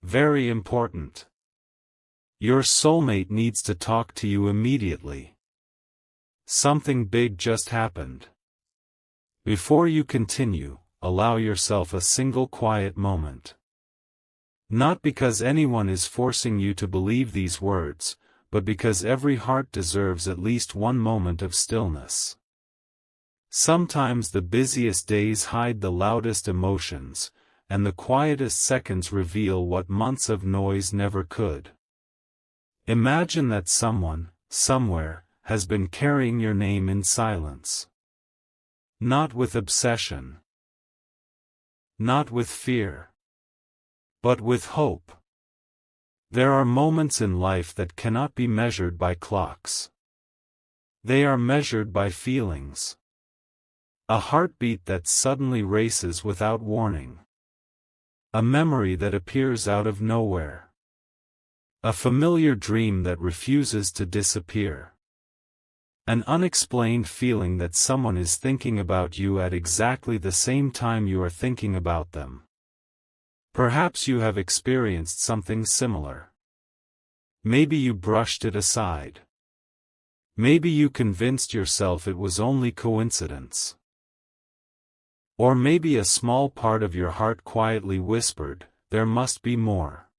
Very important. Your soulmate needs to talk to you immediately. Something big just happened. Before you continue, allow yourself a single quiet moment. Not because anyone is forcing you to believe these words, but because every heart deserves at least one moment of stillness. Sometimes the busiest days hide the loudest emotions, and the quietest seconds reveal what months of noise never could. Imagine that someone, somewhere, has been carrying your name in silence. Not with obsession. Not with fear. But with hope. There are moments in life that cannot be measured by clocks. They are measured by feelings. A heartbeat that suddenly races without warning. A memory that appears out of nowhere. A familiar dream that refuses to disappear. An unexplained feeling that someone is thinking about you at exactly the same time you are thinking about them. Perhaps you have experienced something similar. Maybe you brushed it aside. Maybe you convinced yourself it was only coincidence. Or maybe a small part of your heart quietly whispered, "There must be more."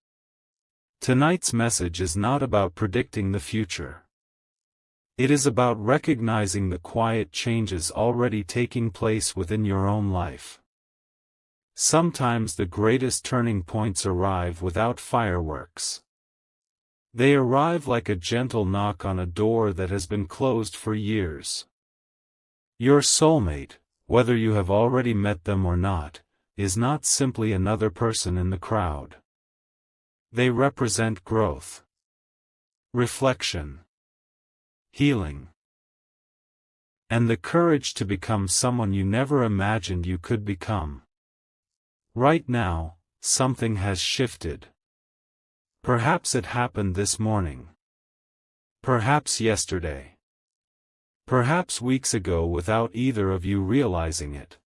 Tonight's message is not about predicting the future. It is about recognizing the quiet changes already taking place within your own life. Sometimes the greatest turning points arrive without fireworks. They arrive like a gentle knock on a door that has been closed for years. Your soulmate, whether you have already met them or not, is not simply another person in the crowd. They represent growth, reflection, healing, and the courage to become someone you never imagined you could become. Right now, something has shifted. Perhaps it happened this morning. Perhaps yesterday. Perhaps weeks ago without either of you realizing it.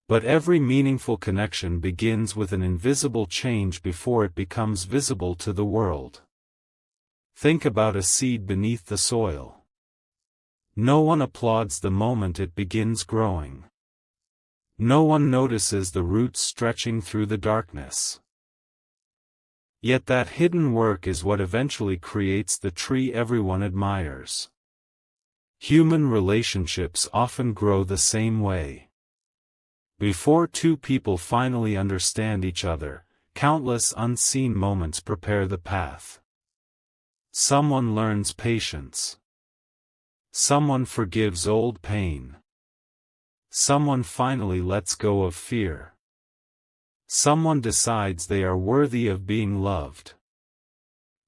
But every meaningful connection begins with an invisible change before it becomes visible to the world. Think about a seed beneath the soil. No one applauds the moment it begins growing. No one notices the roots stretching through the darkness. Yet that hidden work is what eventually creates the tree everyone admires. Human relationships often grow the same way. Before two people finally understand each other, countless unseen moments prepare the path. Someone learns patience. Someone forgives old pain. Someone finally lets go of fear. Someone decides they are worthy of being loved.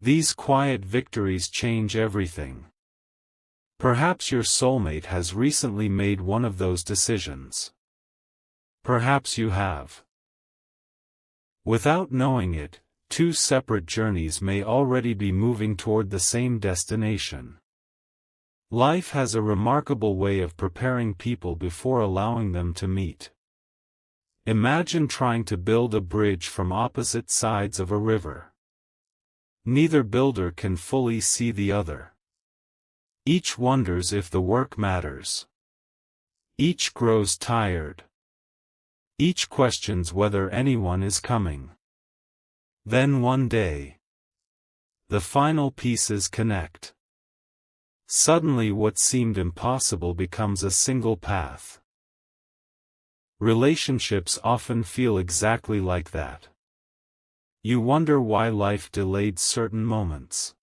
These quiet victories change everything. Perhaps your soulmate has recently made one of those decisions. Perhaps you have. Without knowing it, two separate journeys may already be moving toward the same destination. Life has a remarkable way of preparing people before allowing them to meet. Imagine trying to build a bridge from opposite sides of a river. Neither builder can fully see the other. Each wonders if the work matters. Each grows tired. Each questions whether anyone is coming. Then one day, the final pieces connect. Suddenly what seemed impossible becomes a single path. Relationships often feel exactly like that. You wonder why life delayed certain moments.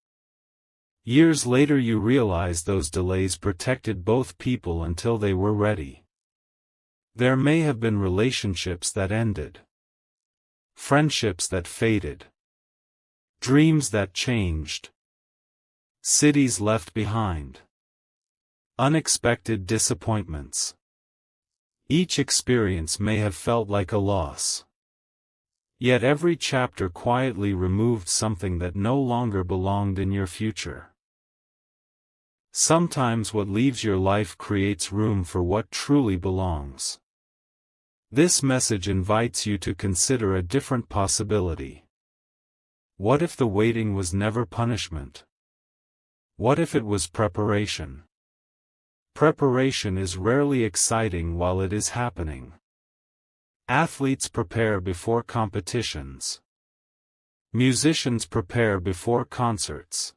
Years later you realize those delays protected both people until they were ready. There may have been relationships that ended. Friendships that faded. Dreams that changed. Cities left behind. Unexpected disappointments. Each experience may have felt like a loss. Yet every chapter quietly removed something that no longer belonged in your future. Sometimes what leaves your life creates room for what truly belongs. This message invites you to consider a different possibility. What if the waiting was never punishment? What if it was preparation? Preparation is rarely exciting while it is happening. Athletes prepare before competitions. Musicians prepare before concerts.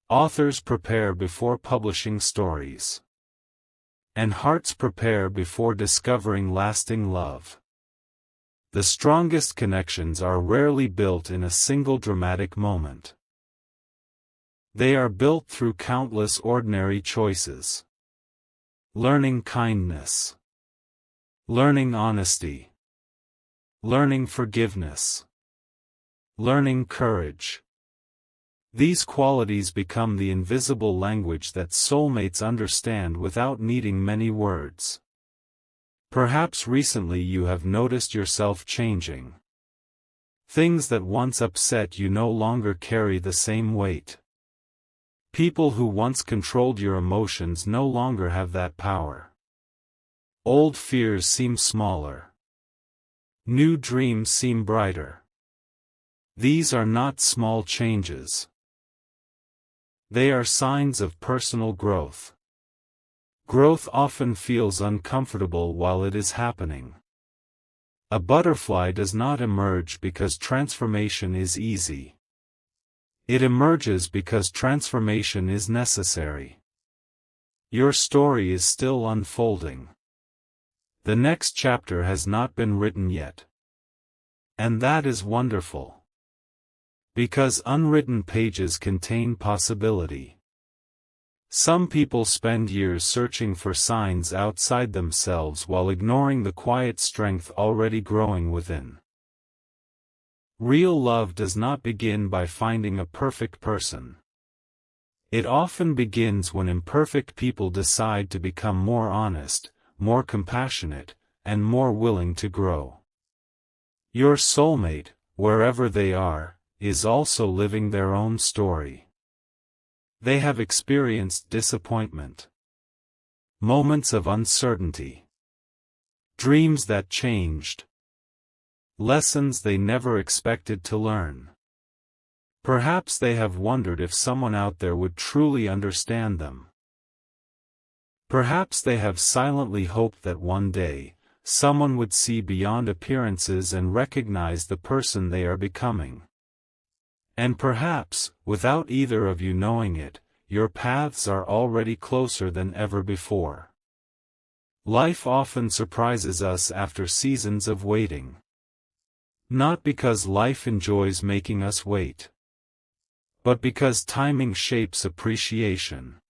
Authors prepare before publishing stories. And hearts prepare before discovering lasting love. The strongest connections are rarely built in a single dramatic moment. They are built through countless ordinary choices. Learning kindness. Learning honesty. Learning forgiveness. Learning courage. These qualities become the invisible language that soulmates understand without needing many words. Perhaps recently you have noticed yourself changing. Things that once upset you no longer carry the same weight. People who once controlled your emotions no longer have that power. Old fears seem smaller. New dreams seem brighter. These are not small changes. They are signs of personal growth. Growth often feels uncomfortable while it is happening. A butterfly does not emerge because transformation is easy. It emerges because transformation is necessary. Your story is still unfolding. The next chapter has not been written yet. And that is wonderful. Because unwritten pages contain possibility. Some people spend years searching for signs outside themselves while ignoring the quiet strength already growing within. Real love does not begin by finding a perfect person. It often begins when imperfect people decide to become more honest, more compassionate, and more willing to grow. Your soulmate, wherever they are, is also living their own story. They have experienced disappointment, moments of uncertainty, dreams that changed, lessons they never expected to learn. Perhaps they have wondered if someone out there would truly understand them. Perhaps they have silently hoped that one day, someone would see beyond appearances and recognize the person they are becoming. And perhaps, without either of you knowing it, your paths are already closer than ever before. Life often surprises us after seasons of waiting. Not because life enjoys making us wait, but because timing shapes appreciation.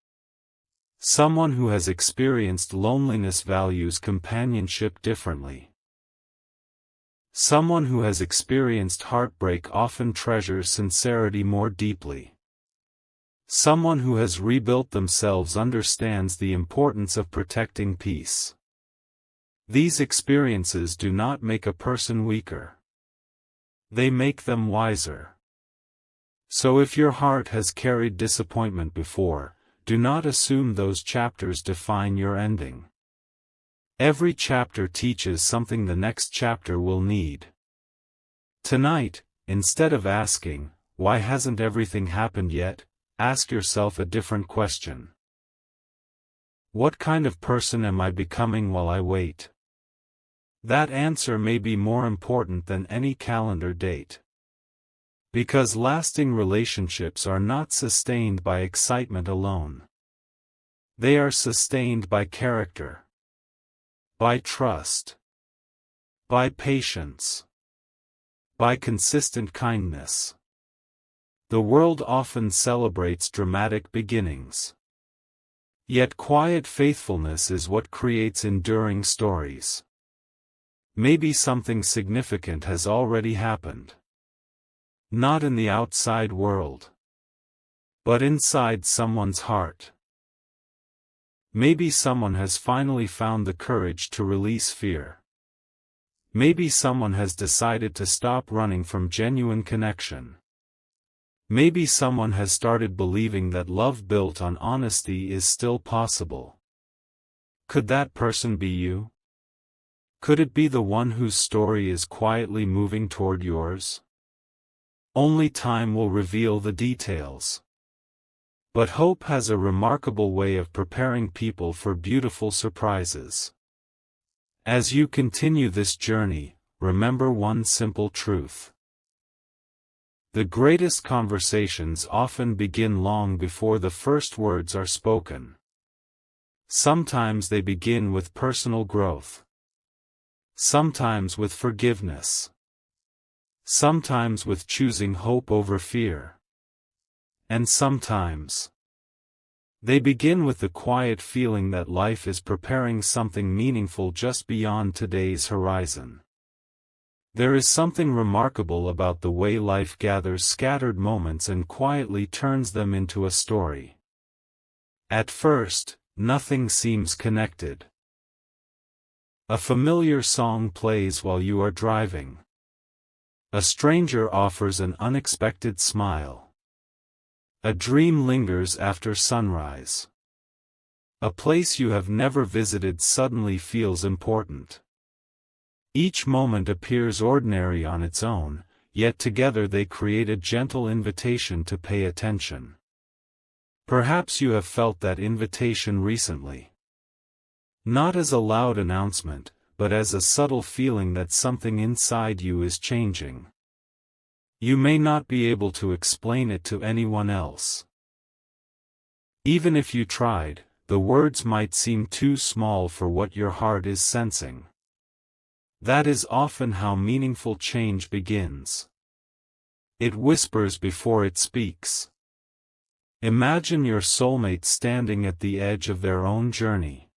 Someone who has experienced loneliness values companionship differently. Someone who has experienced heartbreak often treasures sincerity more deeply. Someone who has rebuilt themselves understands the importance of protecting peace. These experiences do not make a person weaker. They make them wiser. So if your heart has carried disappointment before, do not assume those chapters define your ending. Every chapter teaches something the next chapter will need. Tonight, instead of asking, "Why hasn't everything happened yet?" ask yourself a different question. What kind of person am I becoming while I wait? That answer may be more important than any calendar date. Because lasting relationships are not sustained by excitement alone. They are sustained by character, by trust, by patience, by consistent kindness. The world often celebrates dramatic beginnings. Yet quiet faithfulness is what creates enduring stories. Maybe something significant has already happened. Not in the outside world, but inside someone's heart. Maybe someone has finally found the courage to release fear. Maybe someone has decided to stop running from genuine connection. Maybe someone has started believing that love built on honesty is still possible. Could that person be you? Could it be the one whose story is quietly moving toward yours? Only time will reveal the details. But hope has a remarkable way of preparing people for beautiful surprises. As you continue this journey, remember one simple truth. The greatest conversations often begin long before the first words are spoken. Sometimes they begin with personal growth. Sometimes with forgiveness. Sometimes with choosing hope over fear. And sometimes they begin with the quiet feeling that life is preparing something meaningful just beyond today's horizon. There is something remarkable about the way life gathers scattered moments and quietly turns them into a story. At first, nothing seems connected. A familiar song plays while you are driving. A stranger offers an unexpected smile. A dream lingers after sunrise. A place you have never visited suddenly feels important. Each moment appears ordinary on its own, yet together they create a gentle invitation to pay attention. Perhaps you have felt that invitation recently. Not as a loud announcement, but as a subtle feeling that something inside you is changing. You may not be able to explain it to anyone else. Even if you tried, the words might seem too small for what your heart is sensing. That is often how meaningful change begins. It whispers before it speaks. Imagine your soulmate standing at the edge of their own journey.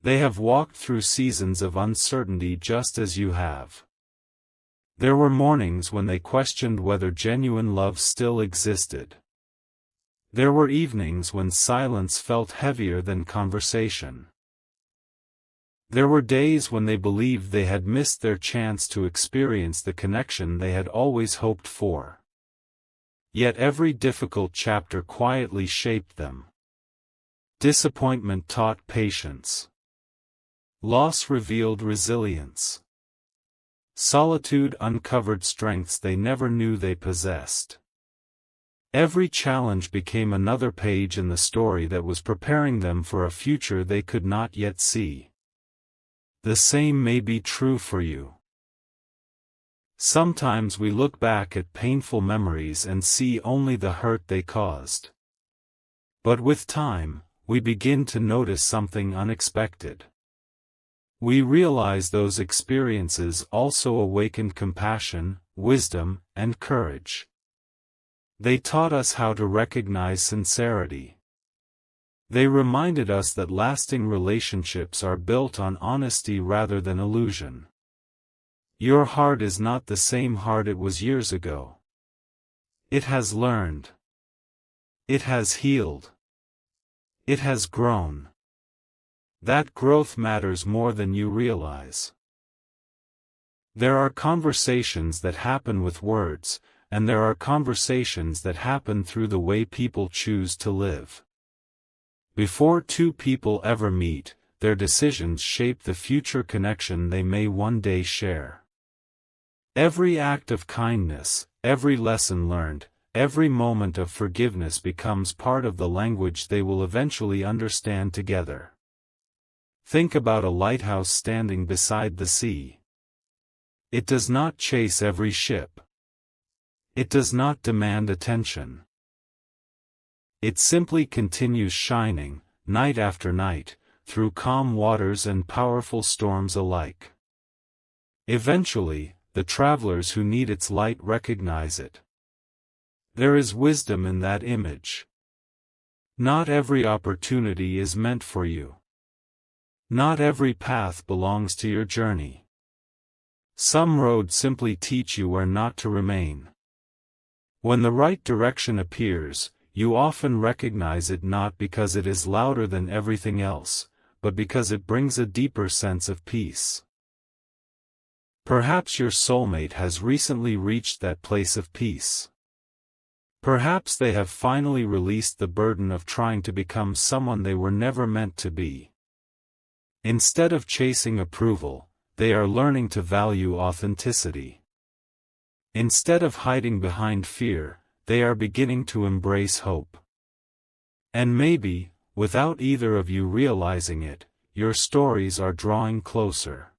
They have walked through seasons of uncertainty just as you have. There were mornings when they questioned whether genuine love still existed. There were evenings when silence felt heavier than conversation. There were days when they believed they had missed their chance to experience the connection they had always hoped for. Yet every difficult chapter quietly shaped them. Disappointment taught patience. Loss revealed resilience. Solitude uncovered strengths they never knew they possessed. Every challenge became another page in the story that was preparing them for a future they could not yet see. The same may be true for you. Sometimes we look back at painful memories and see only the hurt they caused. But with time, we begin to notice something unexpected. We realize those experiences also awakened compassion, wisdom, and courage. They taught us how to recognize sincerity. They reminded us that lasting relationships are built on honesty rather than illusion. Your heart is not the same heart it was years ago. It has learned. It has healed. It has grown. That growth matters more than you realize. There are conversations that happen with words, and there are conversations that happen through the way people choose to live. Before two people ever meet, their decisions shape the future connection they may one day share. Every act of kindness, every lesson learned, every moment of forgiveness becomes part of the language they will eventually understand together. Think about a lighthouse standing beside the sea. It does not chase every ship. It does not demand attention. It simply continues shining, night after night, through calm waters and powerful storms alike. Eventually, the travelers who need its light recognize it. There is wisdom in that image. Not every opportunity is meant for you. Not every path belongs to your journey. Some roads simply teach you where not to remain. When the right direction appears, you often recognize it not because it is louder than everything else, but because it brings a deeper sense of peace. Perhaps your soulmate has recently reached that place of peace. Perhaps they have finally released the burden of trying to become someone they were never meant to be. Instead of chasing approval, they are learning to value authenticity. Instead of hiding behind fear, they are beginning to embrace hope. And maybe, without either of you realizing it, your stories are drawing closer.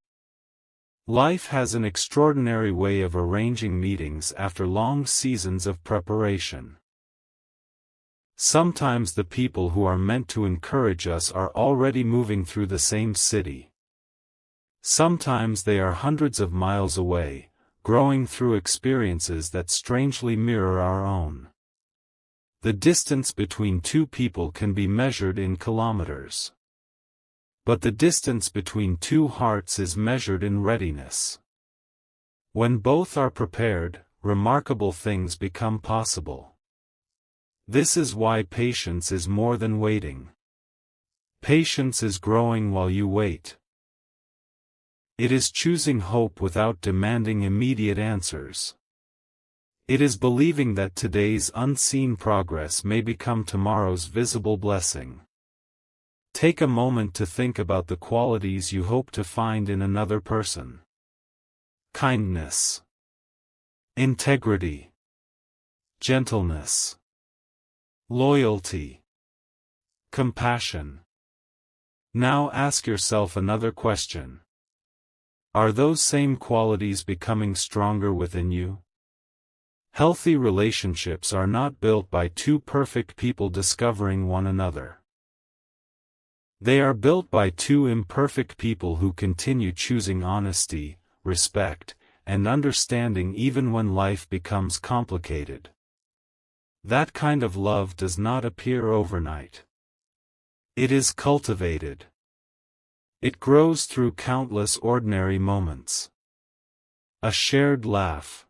Life has an extraordinary way of arranging meetings after long seasons of preparation. Sometimes the people who are meant to encourage us are already moving through the same city. Sometimes they are hundreds of miles away, growing through experiences that strangely mirror our own. The distance between two people can be measured in kilometers. But the distance between two hearts is measured in readiness. When both are prepared, remarkable things become possible. This is why patience is more than waiting. Patience is growing while you wait. It is choosing hope without demanding immediate answers. It is believing that today's unseen progress may become tomorrow's visible blessing. Take a moment to think about the qualities you hope to find in another person. Kindness, integrity, gentleness, loyalty, compassion. Now ask yourself another question. Are those same qualities becoming stronger within you? Healthy relationships are not built by two perfect people discovering one another. They are built by two imperfect people who continue choosing honesty, respect, and understanding even when life becomes complicated. That kind of love does not appear overnight. It is cultivated. It grows through countless ordinary moments. A shared laugh.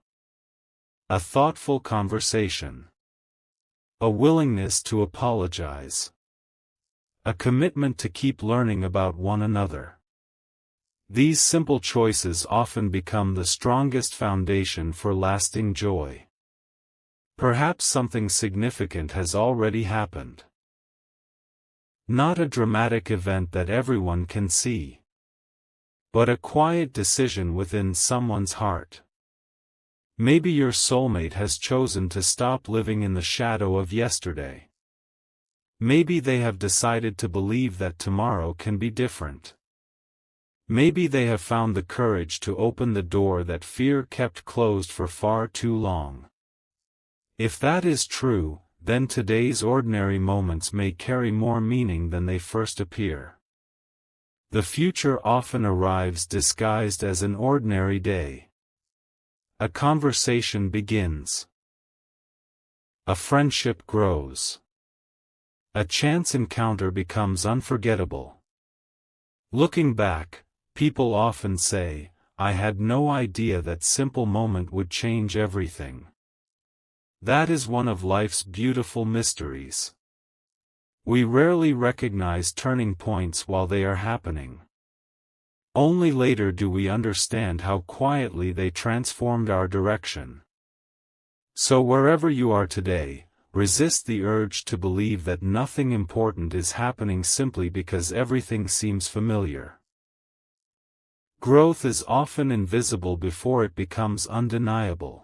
A thoughtful conversation. A willingness to apologize. A commitment to keep learning about one another. These simple choices often become the strongest foundation for lasting joy. Perhaps something significant has already happened. Not a dramatic event that everyone can see, but a quiet decision within someone's heart. Maybe your soulmate has chosen to stop living in the shadow of yesterday. Maybe they have decided to believe that tomorrow can be different. Maybe they have found the courage to open the door that fear kept closed for far too long. If that is true, then today's ordinary moments may carry more meaning than they first appear. The future often arrives disguised as an ordinary day. A conversation begins. A friendship grows. A chance encounter becomes unforgettable. Looking back, people often say, "I had no idea that simple moment would change everything." That is one of life's beautiful mysteries. We rarely recognize turning points while they are happening. Only later do we understand how quietly they transformed our direction. So wherever you are today, resist the urge to believe that nothing important is happening simply because everything seems familiar. Growth is often invisible before it becomes undeniable.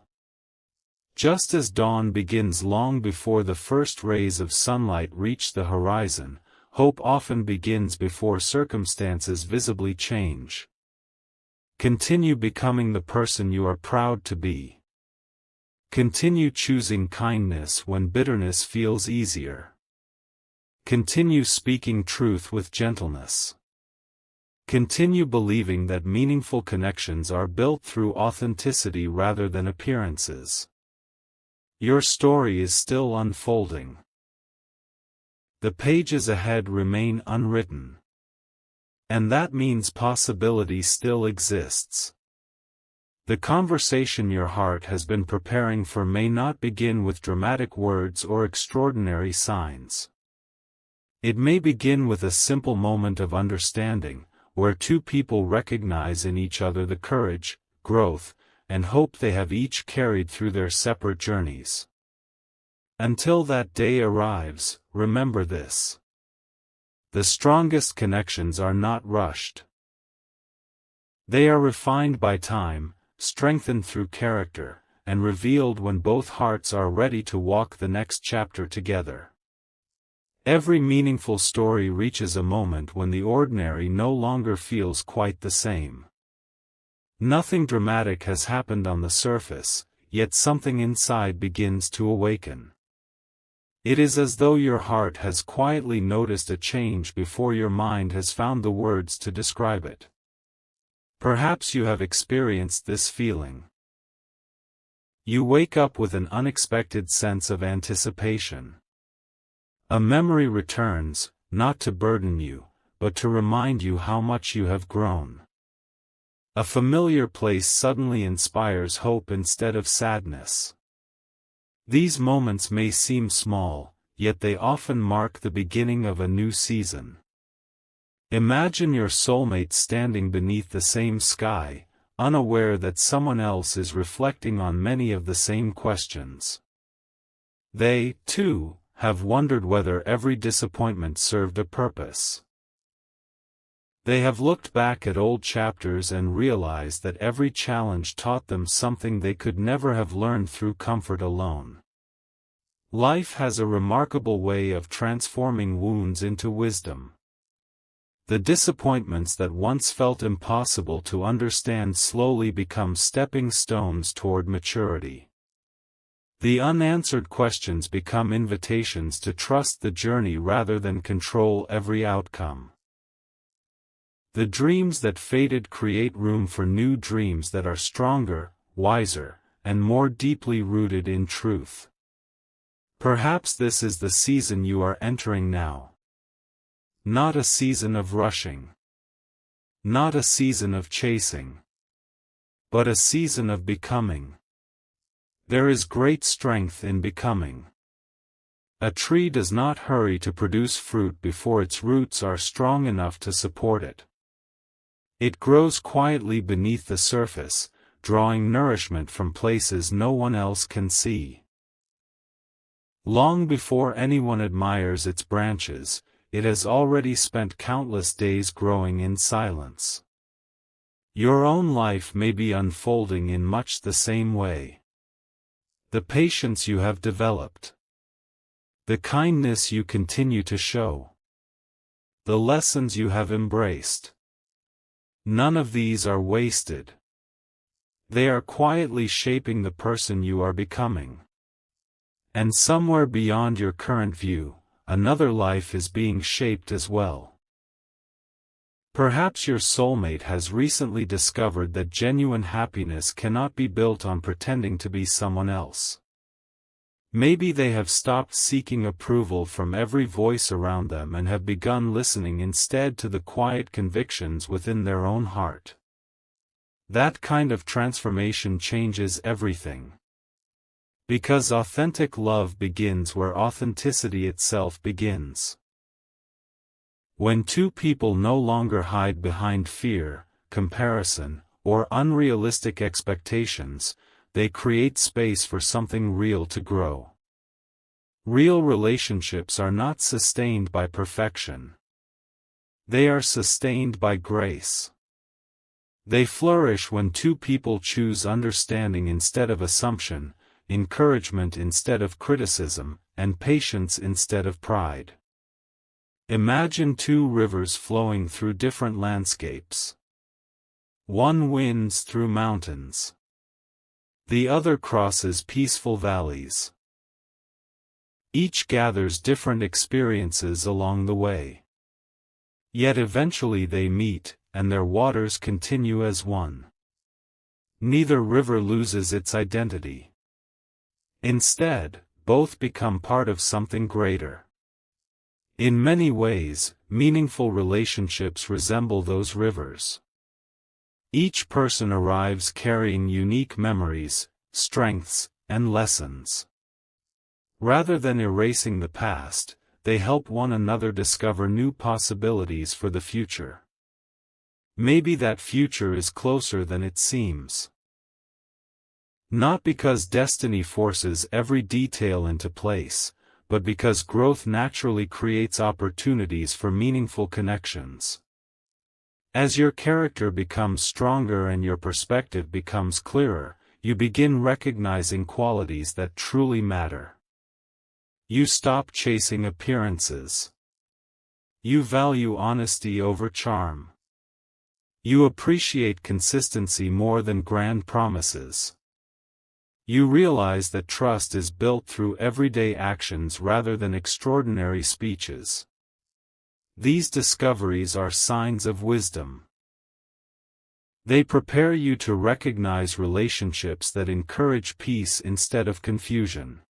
Just as dawn begins long before the first rays of sunlight reach the horizon, hope often begins before circumstances visibly change. Continue becoming the person you are proud to be. Continue choosing kindness when bitterness feels easier. Continue speaking truth with gentleness. Continue believing that meaningful connections are built through authenticity rather than appearances. Your story is still unfolding. The pages ahead remain unwritten. And that means possibility still exists. The conversation your heart has been preparing for may not begin with dramatic words or extraordinary signs. It may begin with a simple moment of understanding, where two people recognize in each other the courage, growth, and hope they have each carried through their separate journeys. Until that day arrives, remember this. The strongest connections are not rushed. They are refined by time, strengthened through character, and revealed when both hearts are ready to walk the next chapter together. Every meaningful story reaches a moment when the ordinary no longer feels quite the same. Nothing dramatic has happened on the surface, yet something inside begins to awaken. It is as though your heart has quietly noticed a change before your mind has found the words to describe it. Perhaps you have experienced this feeling. You wake up with an unexpected sense of anticipation. A memory returns, not to burden you, but to remind you how much you have grown. A familiar place suddenly inspires hope instead of sadness. These moments may seem small, yet they often mark the beginning of a new season. Imagine your soulmate standing beneath the same sky, unaware that someone else is reflecting on many of the same questions. They, too, have wondered whether every disappointment served a purpose. They have looked back at old chapters and realized that every challenge taught them something they could never have learned through comfort alone. Life has a remarkable way of transforming wounds into wisdom. The disappointments that once felt impossible to understand slowly become stepping stones toward maturity. The unanswered questions become invitations to trust the journey rather than control every outcome. The dreams that faded create room for new dreams that are stronger, wiser, and more deeply rooted in truth. Perhaps this is the season you are entering now. Not a season of rushing. Not a season of chasing. But a season of becoming. There is great strength in becoming. A tree does not hurry to produce fruit before its roots are strong enough to support it. It grows quietly beneath the surface, drawing nourishment from places no one else can see. Long before anyone admires its branches, it has already spent countless days growing in silence. Your own life may be unfolding in much the same way. The patience you have developed. The kindness you continue to show. The lessons you have embraced. None of these are wasted. They are quietly shaping the person you are becoming. And somewhere beyond your current view, another life is being shaped as well. Perhaps your soulmate has recently discovered that genuine happiness cannot be built on pretending to be someone else. Maybe they have stopped seeking approval from every voice around them and have begun listening instead to the quiet convictions within their own heart. That kind of transformation changes everything. Because authentic love begins where authenticity itself begins. When two people no longer hide behind fear, comparison, or unrealistic expectations, they create space for something real to grow. Real relationships are not sustained by perfection. They are sustained by grace. They flourish when two people choose understanding instead of assumption, encouragement instead of criticism, and patience instead of pride. Imagine two rivers flowing through different landscapes. One winds through mountains. The other crosses peaceful valleys. Each gathers different experiences along the way. Yet eventually they meet, and their waters continue as one. Neither river loses its identity. Instead, both become part of something greater. In many ways, meaningful relationships resemble those rivers. Each person arrives carrying unique memories, strengths, and lessons. Rather than erasing the past, they help one another discover new possibilities for the future. Maybe that future is closer than it seems. Not because destiny forces every detail into place, but because growth naturally creates opportunities for meaningful connections. As your character becomes stronger and your perspective becomes clearer, you begin recognizing qualities that truly matter. You stop chasing appearances. You value honesty over charm. You appreciate consistency more than grand promises. You realize that trust is built through everyday actions rather than extraordinary speeches. These discoveries are signs of wisdom. They prepare you to recognize relationships that encourage peace instead of confusion.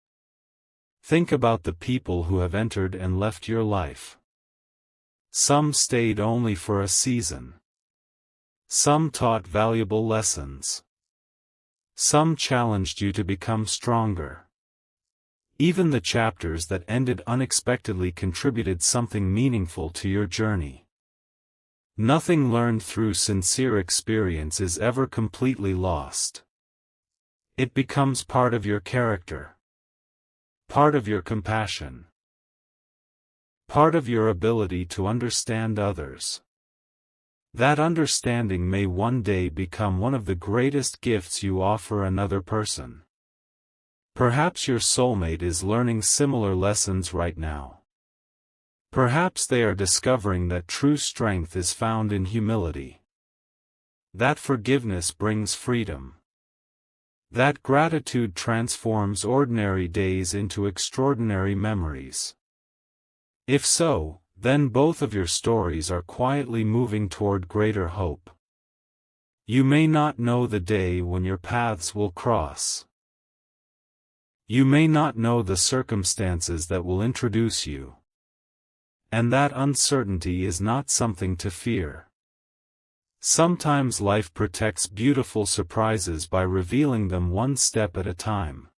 Think about the people who have entered and left your life. Some stayed only for a season. Some taught valuable lessons. Some challenged you to become stronger. Even the chapters that ended unexpectedly contributed something meaningful to your journey. Nothing learned through sincere experience is ever completely lost. It becomes part of your character. Part of your compassion. Part of your ability to understand others. That understanding may one day become one of the greatest gifts you offer another person. Perhaps your soulmate is learning similar lessons right now. Perhaps they are discovering that true strength is found in humility. That forgiveness brings freedom. That gratitude transforms ordinary days into extraordinary memories. If so, then both of your stories are quietly moving toward greater hope. You may not know the day when your paths will cross. You may not know the circumstances that will introduce you. And that uncertainty is not something to fear. Sometimes life protects beautiful surprises by revealing them one step at a time.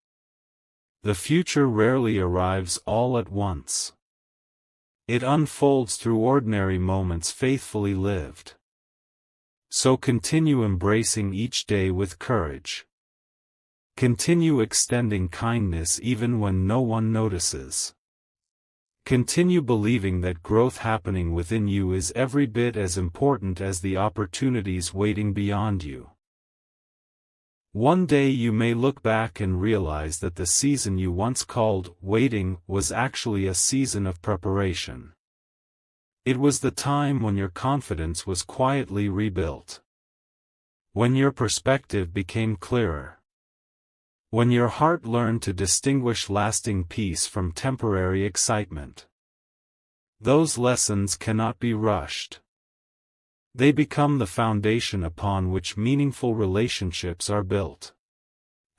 The future rarely arrives all at once. It unfolds through ordinary moments faithfully lived. So continue embracing each day with courage. Continue extending kindness even when no one notices. Continue believing that growth happening within you is every bit as important as the opportunities waiting beyond you. One day you may look back and realize that the season you once called waiting was actually a season of preparation. It was the time when your confidence was quietly rebuilt. When your perspective became clearer. When your heart learned to distinguish lasting peace from temporary excitement. Those lessons cannot be rushed. They become the foundation upon which meaningful relationships are built.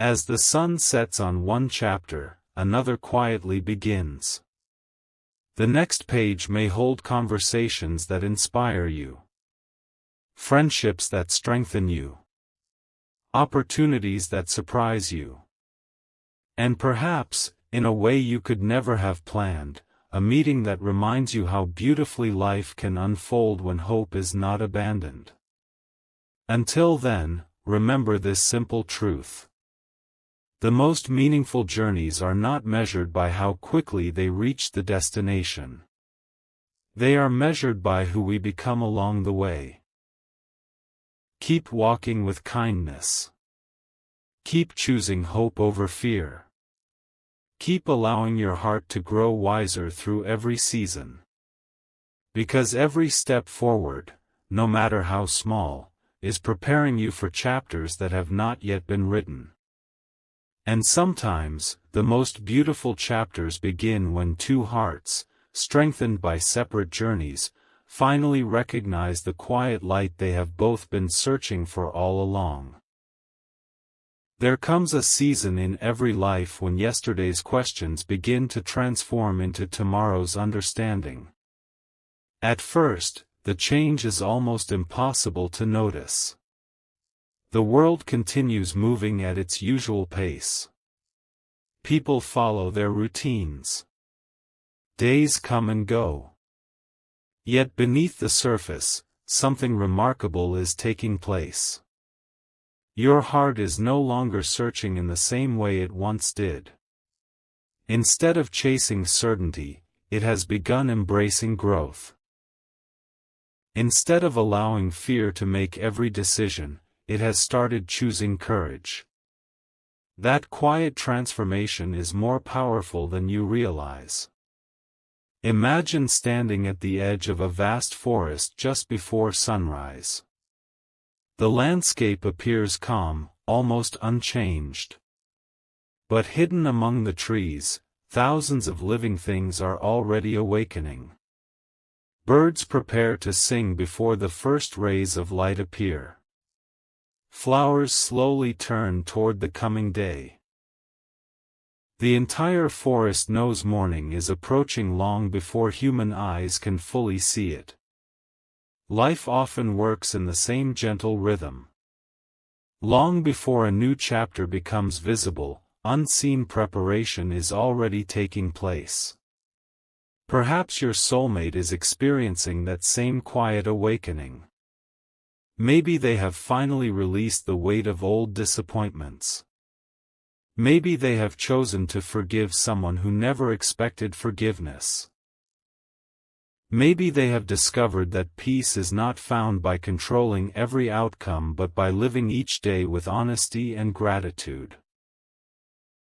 As the sun sets on one chapter, another quietly begins. The next page may hold conversations that inspire you. Friendships that strengthen you. Opportunities that surprise you. And perhaps, in a way you could never have planned, a meeting that reminds you how beautifully life can unfold when hope is not abandoned. Until then, remember this simple truth. The most meaningful journeys are not measured by how quickly they reach the destination. They are measured by who we become along the way. Keep walking with kindness. Keep choosing hope over fear. Keep allowing your heart to grow wiser through every season. Because every step forward, no matter how small, is preparing you for chapters that have not yet been written. And sometimes, the most beautiful chapters begin when two hearts, strengthened by separate journeys, finally recognize the quiet light they have both been searching for all along. There comes a season in every life when yesterday's questions begin to transform into tomorrow's understanding. At first, the change is almost impossible to notice. The world continues moving at its usual pace. People follow their routines. Days come and go. Yet beneath the surface, something remarkable is taking place. Your heart is no longer searching in the same way it once did. Instead of chasing certainty, it has begun embracing growth. Instead of allowing fear to make every decision, it has started choosing courage. That quiet transformation is more powerful than you realize. Imagine standing at the edge of a vast forest just before sunrise. The landscape appears calm, almost unchanged. But hidden among the trees, thousands of living things are already awakening. Birds prepare to sing before the first rays of light appear. Flowers slowly turn toward the coming day. The entire forest knows morning is approaching long before human eyes can fully see it. Life often works in the same gentle rhythm. Long before a new chapter becomes visible, unseen preparation is already taking place. Perhaps your soulmate is experiencing that same quiet awakening. Maybe they have finally released the weight of old disappointments. Maybe they have chosen to forgive someone who never expected forgiveness. Maybe they have discovered that peace is not found by controlling every outcome but by living each day with honesty and gratitude.